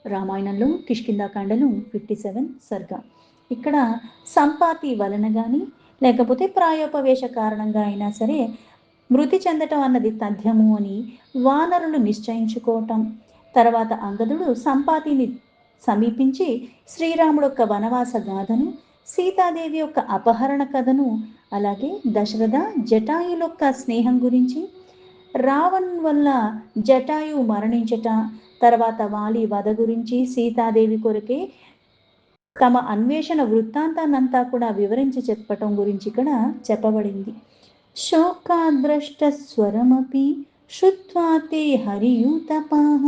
రామాయణంలో కిష్కింధాకాండలో 57 సర్గ. ఇక్కడ సంపాతి వలన గాని లేకపోతే ప్రాయోపవేశ కారణంగా అయినా సరే మృతి చెందటం అన్నది తథ్యము అని వానరులు నిశ్చయించుకోవటం. తర్వాత అంగదుడు సంపాతిని సమీపించి శ్రీరాముడు యొక్క వనవాస గాథను, సీతాదేవి యొక్క అపహరణ కథను, అలాగే దశరథ జటాయులొక్క స్నేహం గురించి, రావణ్ వల్ల జటాయు మరణించట, తర్వాత వాలి వధ గురించి, సీతాదేవి కొరకే తమ అన్వేషణ వృత్తాంతాన్నంతా కూడా వివరించి చెప్పటం గురించి ఇక్కడ చెప్పబడింది. శోకాద్రష్ట స్వరమపి శ్రుత్వా తే హరియూతపాః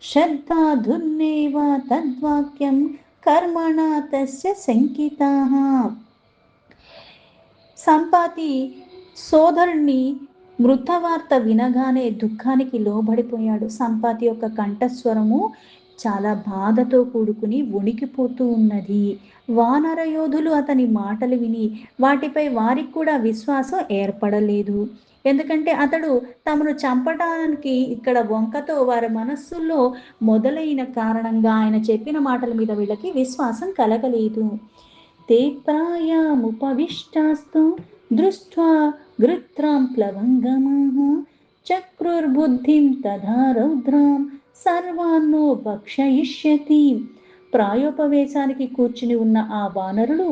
శ్రద్ధాధుర్నేవ తద్వాక్యం కర్మణా తస్య శంకితాః. సంపాతి సోదరుణ్ణి మృతవార్త వినగానే దుఃఖానికి లోబడిపోయాడు. సంపాతి యొక్క కంఠస్వరము చాలా బాధతో కూడుకుని వణికిపోతూ ఉన్నది. వానర యోధులు అతని మాటలు విని వాటిపై వారికి కూడా విశ్వాసం ఏర్పడలేదు. ఎందుకంటే అతడు తమను చంపడానికి ఇక్కడ వంకతో వారి మనస్సుల్లో మొదలైన కారణంగా ఆయన చెప్పిన మాటల మీద వీళ్ళకి విశ్వాసం కలగలేదు. తే ప్రాయాముపవిష్టాస్తు దృష్ట్వా గృత్రాం ప్లవంగమాః చక్రుర్బుద్ధిం తథా రౌద్రాం సర్వాన్నో భక్షయిష్యతి. ప్రాయోపవేశానికి కూర్చుని ఉన్న ఆ వానరులు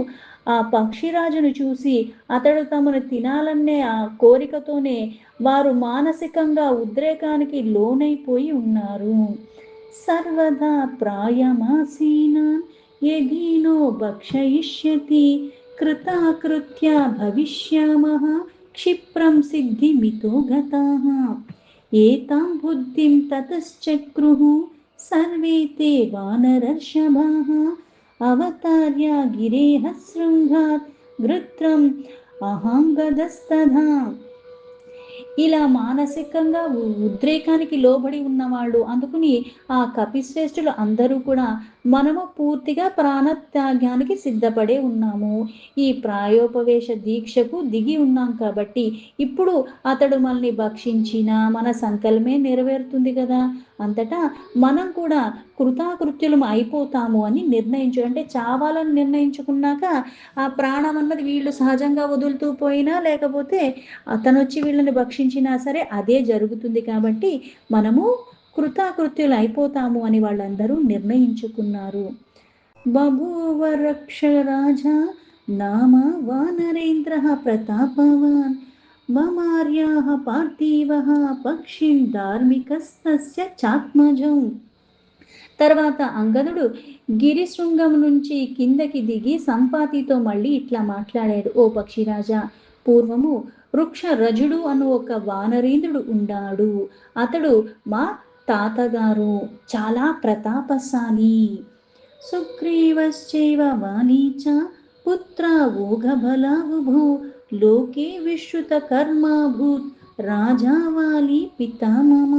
ఆ పక్షిరాజును చూసి అతడు తమను తినాలనే ఆ కోరికతోనే వారు మానసికంగా ఉద్రేకానికి లోనైపోయి ఉన్నారు. సర్వదా ప్రాయమాసీనా యదీనో భక్షయిష్యతి కృతాకృత్య భవిష్యామః క్షిప్రం సిద్ధిమితో గతాః. ఏతాం బుద్ధిం తతశ్చక్రుః సర్వే తే వానరర్షభాః అవతార్య గిరేః శృంగాత్ గృత్రం అహాంగదస్తథా. ఇలా మానసికంగా ఉద్రేకానికి లోబడి ఉన్నవాళ్ళు అందుకుని ఆ కపిశ్రేష్ఠులు అందరూ కూడా మనము పూర్తిగా ప్రాణత్యాగానికి సిద్ధపడే ఉన్నాము, ఈ ప్రాయోపవేశ దీక్షకు దిగి ఉన్నాం కాబట్టి ఇప్పుడు అతడు మనల్ని భక్షించిన మన సంకల్పమే నెరవేరుతుంది కదా, అంతటా మనం కూడా కృతాకృత్యులం అయిపోతాము అని అంటే చావాలని నిర్ణయించుకున్నాక ఆ ప్రాణం అన్నది వీళ్ళు సహజంగా వదులుతూ పోయినా లేకపోతే అతను వచ్చి వీళ్ళని భక్షించినా సరే అదే జరుగుతుంది కాబట్టి మనము కృతాకృత్యులు అయిపోతాము అని వాళ్ళందరూ నిర్ణయించుకున్నారు. బభూవ రక్ష రాజా నామ వానరేంద్ర ప్రతాపవాన్ మమార్యాః పార్థివః పక్షిం ధార్మికస్తస్య చాత్మజం. తర్వాత అంగదుడు గిరిశృంగం నుంచి కిందకి దిగి సంపాతితో మళ్ళీ ఇట్లా మాట్లాడాడు. ఓ పక్షిరాజా, పూర్వము వృక్ష రజుడు అను ఒక వానరేంద్రుడు ఉండాడు. అతడు మా తాతగారు, చాలా ప్రతాపశాలి. సుగ్రీవశ్చైవ వాలీచ పుత్ర ఓఘబలావుభూ లోకే విశ్రుత కర్మాభూత్ రాజా వాలి పితామమ.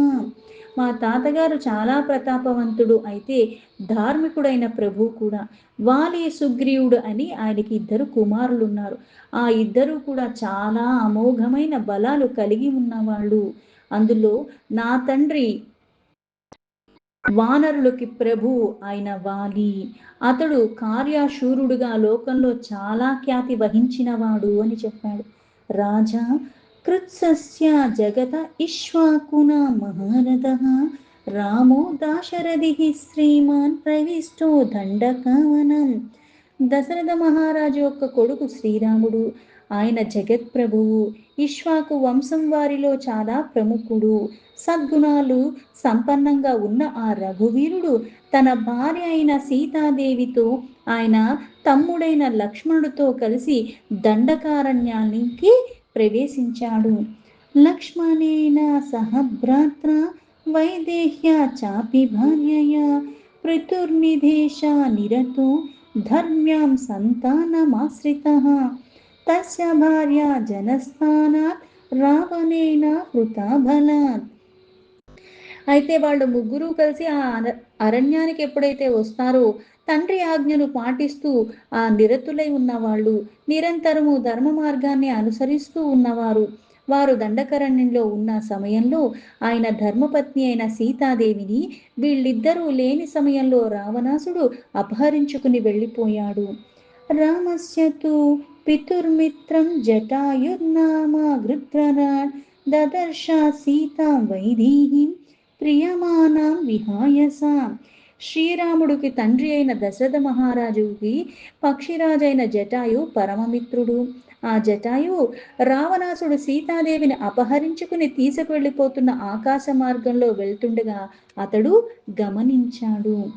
మా తాతగారు చాలా ప్రతాపవంతుడు, అయితే ధార్మికుడైన ప్రభు కూడా. వాలి సుగ్రీవుడు అని ఆయనకి 2 కుమారులు ఉన్నారు. ఆ 2 కూడా చాలా అమోఘమైన బలాలు కలిగి ఉన్నవాళ్ళు. అందులో నా తండ్రి వానరులకి ప్రభు అయిన వాలి, అతడు కార్యశూరుడుగా లోకంలో చాలా ఖ్యాతి వహించినవాడు అని చెప్పాడు. రాజా కృత్సస్య జగత ఇక్ష్వాకునా మహారథః రామో దాశరథిః శ్రీమాన్ ప్రవిష్టో దండకావనం. దశరథ మహారాజు యొక్క కొడుకు శ్రీరాముడు, ఆయన జగత్ప్రభువు, ఇక్ష్వాకు వంశం వారిలో చాలా ప్రముఖుడు. సద్గుణాలు సంపన్నంగా ఉన్న ఆ రఘువీరుడు తన భార్య అయిన సీతాదేవితో ఆయన తమ్ముడైన లక్ష్మణుడితో కలిసి దండకారణ్యానికి ప్రవేశించాడు. లక్ష్మణేన సహ భ్రాత్ర వైదేహ్య చాపి భార్యయా పృతుర్నిధేశ నిరతో ధర్మ్యాం సంతానమాశ్రితః తస్య భార్య జనస్థానాత్ రావణేన హృతా బలాత్. అయితే వాళ్ళు ముగ్గురు కలిసి ఆ అరణ్యానికి ఎప్పుడైతే వస్తారో తండ్రి ఆజ్ఞను పాటిస్తూ ఆ నిరతులై ఉన్నవాళ్ళు, నిరంతరము ధర్మ మార్గాన్ని అనుసరిస్తూ ఉన్నవారు, వారు దండకారణ్యంలో ఉన్న సమయంలో ఆయన ధర్మపత్ని అయిన సీతాదేవిని వీళ్ళిద్దరూ లేని సమయంలో రావణాసుడు అపహరించుకుని వెళ్ళిపోయాడు. రామస్య తు పితుర్మిత్రం జటాయుర్నామ గృధ్రరాట్ దదర్శ సీతాం వైదేహీం ప్రియమానాం విహాయసాం. శ్రీరాముడికి తండ్రి అయిన దశరథ మహారాజుకి పక్షిరాజైన జటాయు పరమమిత్రుడు. ఆ జటాయు రావణాసుడు సీతాదేవిని అపహరించుకుని తీసుకువెళ్ళిపోతున్న ఆకాశ మార్గంలో వెళ్తుండగా అతడు గమనించాడు.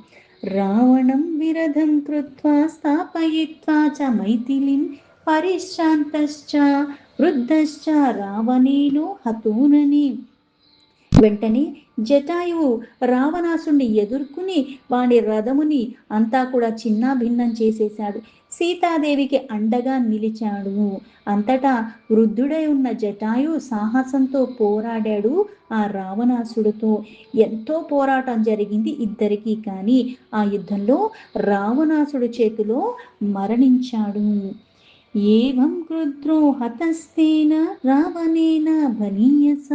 రావణం విరధం కృత్వా స్థాపయిత్వా చ మైథిలిం పరిశ్రాంతశ్చ వృద్ధశ్చ రావణేనో హతోనని. వెంటనే జటాయువు రావణాసుని ఎదుర్కొని వాని రథముని అంతా కూడా చిన్నాభిన్నం చేసేశాడు. సీతాదేవికి అండగా నిలిచాడు. అంతటా వృద్ధుడై ఉన్న జటాయు సాహసంతో పోరాడాడు ఆ రావణాసుడితో. ఎంతో పోరాటం జరిగింది ఇద్దరికీ. కానీ ఆ యుద్ధంలో రావణాసుడి చేతిలో మరణించాడు. ఏవం క్రుద్రో హతస్తేన రావణేన బలీయస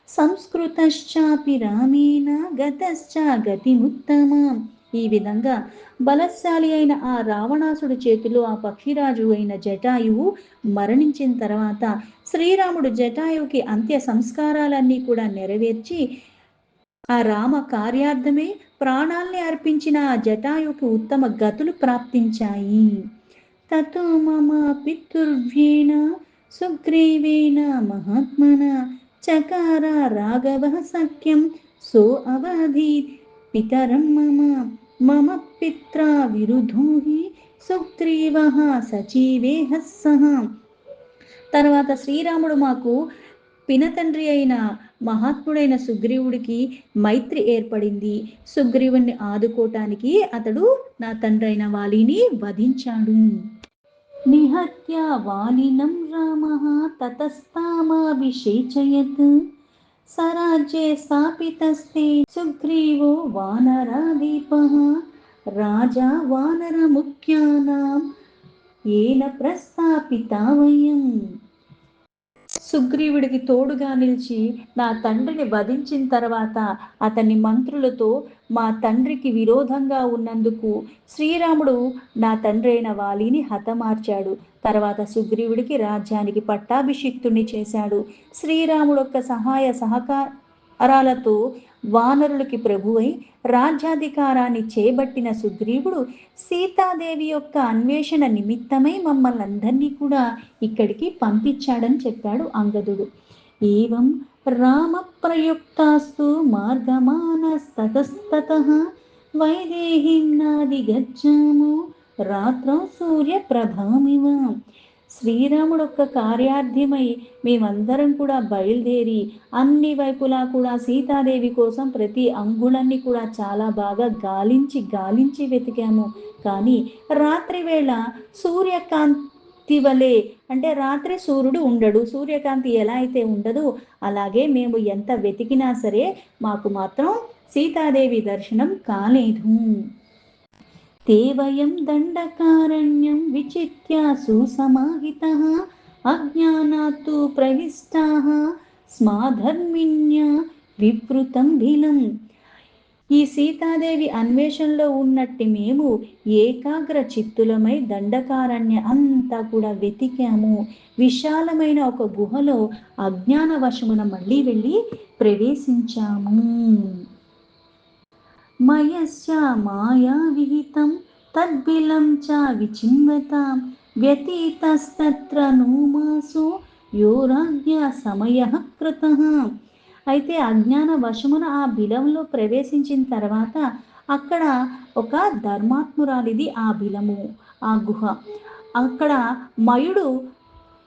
సంస్కృతశ్చాపి రామేణ గతశ్చ గతిముత్తమం. ఈ విధంగా బలశాలి అయిన ఆ రావణాసుడి చేతిలో ఆ పక్షిరాజు అయిన జటాయువు మరణించిన తర్వాత శ్రీరాముడు జటాయువుకి అంత్య సంస్కారాలన్నీ కూడా నెరవేర్చి ఆ రామ కార్యార్థమే ప్రాణాల్ని అర్పించిన ఆ జటాయువుకి ఉత్తమ గతులు ప్రాప్తించాయి. తతో మమ పితృవ్యేన సుగ్రీవేణ మహాత్మన చకార రాఘవ సఖ్యం సో అవధీత్ పితరం మమ మమ పిత్ర విరుధో హి సుగ్రీవః సచీవేహ సహ. తర్వాత శ్రీరాముడు మాకు పినతండ్రి అయిన మహాత్ముడైన సుగ్రీవుడికి మైత్రి ఏర్పడింది. సుగ్రీవుణ్ణి ఆదుకోటానికి అతడు నా తండ్రి అయిన వాలిని వధించాడు. నిహత్య వాలినం రామః తతస్తామాభిషేచయత్ సరాజ్యే స్థాపితస్తే సుగ్రీవో వానరాధిపః రాజా వానరముఖ్యానాం ఏన ప్రస్థాపితా వయం. సుగ్రీవుడికి తోడుగా నిలిచి నా తండ్రిని వధించిన తర్వాత అతని మంత్రులతో మా తండ్రికి విరోధంగా ఉన్నందుకు శ్రీరాముడు నా తండ్రి అయిన వాలిని హతమార్చాడు. తర్వాత సుగ్రీవుడికి రాజ్యానికి పట్టాభిషిక్తుని చేశాడు. శ్రీరాముడు యొక్క సహాయ సహకారాలతో వానరులకి ప్రభువై రాజ్యాధికారాన్ని చేపట్టిన సుగ్రీవుడు సీతాదేవి యొక్క అన్వేషణ నిమిత్తమై మమ్మల్ని అందరినీ కూడా ఇక్కడికి పంపించాడని చెప్పాడు అంగదుడు. ఏవం రామ ప్రయుక్తాస్తు మార్గమానస్తతస్తతః వైదేహీం నాదిగచ్చాము రాత్రం సూర్యప్రభామివ. శ్రీరాముడు యొక్క కార్యార్థమై మేమందరం కూడా బయలుదేరి అన్ని వైపులా కూడా సీతాదేవి కోసం ప్రతి అంగుళాన్ని కూడా చాలా బాగా గాలించి వెతికాము. కానీ రాత్రి వేళ సూర్యకాంతి వలె, అంటే రాత్రి సూర్యుడు ఉండడు, సూర్యకాంతి ఎలా అయితే ఉండదో అలాగే మేము ఎంత వెతికినా సరే మాకు మాత్రం సీతాదేవి దర్శనం కాలేదు. తేవయం దండకారణ్యం విచిత్య సుసమాహితః అజ్ఞానాత్తు ప్రవిష్టాః స్మాధర్మిణ్య వివృతం బిలం. ఈ సీతాదేవి అన్వేషణలో ఉన్నట్టు మేము ఏకాగ్ర చిత్తులమై దండకారణ్య అంతా కూడా వెతికాము. విశాలమైన ఒక గుహలో అజ్ఞాన వశమున మళ్ళీ వెళ్ళి ప్రవేశించాము. మయస్య మాయా విహితం తద్బిలం చ విచిన్వతాం వ్యతీతస్తత్ర నూమాసు యోరాజ్ఞ సమయః కృతః. అయితే అజ్ఞాన వశమున ఆ బిలంలో ప్రవేశించిన తర్వాత అక్కడ ఒక ధర్మాత్మురాలిది ఆ బిలము, ఆ గుహ. అక్కడ మయుడు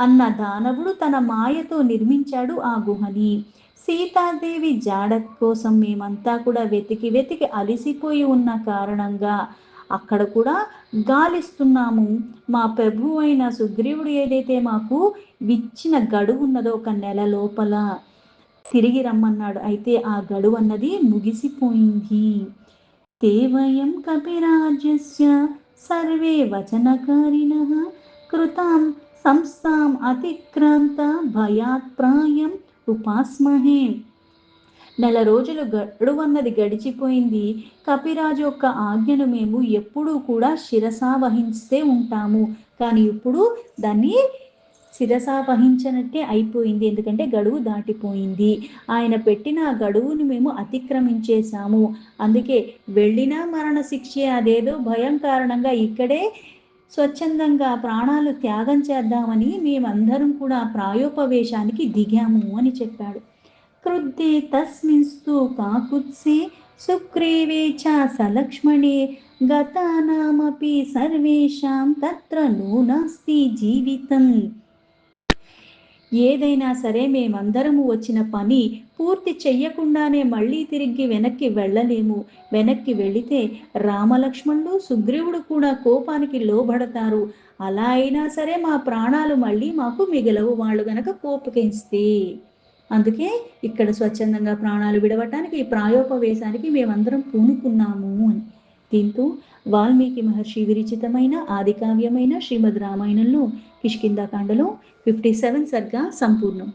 అన్న దానవుడు తన మాయతో నిర్మించాడు ఆ గుహని. సీతాదేవి జాడ కోసం మేమంతా కూడా వెతికి అలిసిపోయి ఉన్న కారణంగా అక్కడ కూడా గాలిస్తున్నాము. మా ప్రభు అయిన సుగ్రీవుడు ఏదైతే మాకు ఇచ్చిన గడువు ఉన్నదో ఒక నెల లోపల తిరిగి రమ్మన్నాడు. అయితే ఆ గడువు అన్నది ముగిసిపోయింది. తేవయం కపిరాజ్యస్య సర్వే వచనకారిణః కృతాం సంస్థాం అతిక్రాంత భయాత్ ప్రాయం ఉపాస్మహే. నెల రోజులు గడువన్నది గడిచిపోయింది. కపిరాజు యొక్క ఆజ్ఞను మేము ఎప్పుడూ కూడా శిరసావహిస్తే ఉంటాము. కానీ ఇప్పుడు దాన్ని శిరసావహించనట్టే అయిపోయింది. ఎందుకంటే గడువు దాటిపోయింది. ఆయన పెట్టిన ఆ గడువును మేము అతిక్రమించేశాము. అందుకే వెళ్ళినా మరణ శిక్షే, అదేదో భయం కారణంగా ఇక్కడే స్వచ్ఛందంగా ప్రాణాలు త్యాగం చేద్దామని మేమందరం కూడా ప్రాయోపవేశానికి దిగాము అని చెప్పాడు. క్రుద్ధే తస్మిన్స్తు కాకుత్సే సుగ్రీవే చ సలక్ష్మణే గతానామపి సర్వేషాం తత్ర నూనాస్తి జీవితం. ఏదైనా సరే మేమందరము వచ్చిన పని పూర్తి చెయ్యకుండానే మళ్ళీ తిరిగి వెనక్కి వెళ్ళలేము. వెనక్కి వెళితే రామలక్ష్మణుడు సుగ్రీవుడు కూడా కోపానికి లోబడతారు. అలా అయినా సరే మా ప్రాణాలు మళ్ళీ మాకు మిగలవు, వాళ్ళు గనక కోపగిస్తే. అందుకే ఇక్కడ స్వచ్ఛందంగా ప్రాణాలు విడవటానికి ప్రాయోపవేశానికి మేమందరం పూనుకున్నాము అని. దీంతో వాల్మీకి మహర్షి విరచితమైన ఆదికావ్యమైన శ్రీమద్ రామాయణంలో కిష్కింధాకాండలో 57 సర్గా సంపూర్ణం.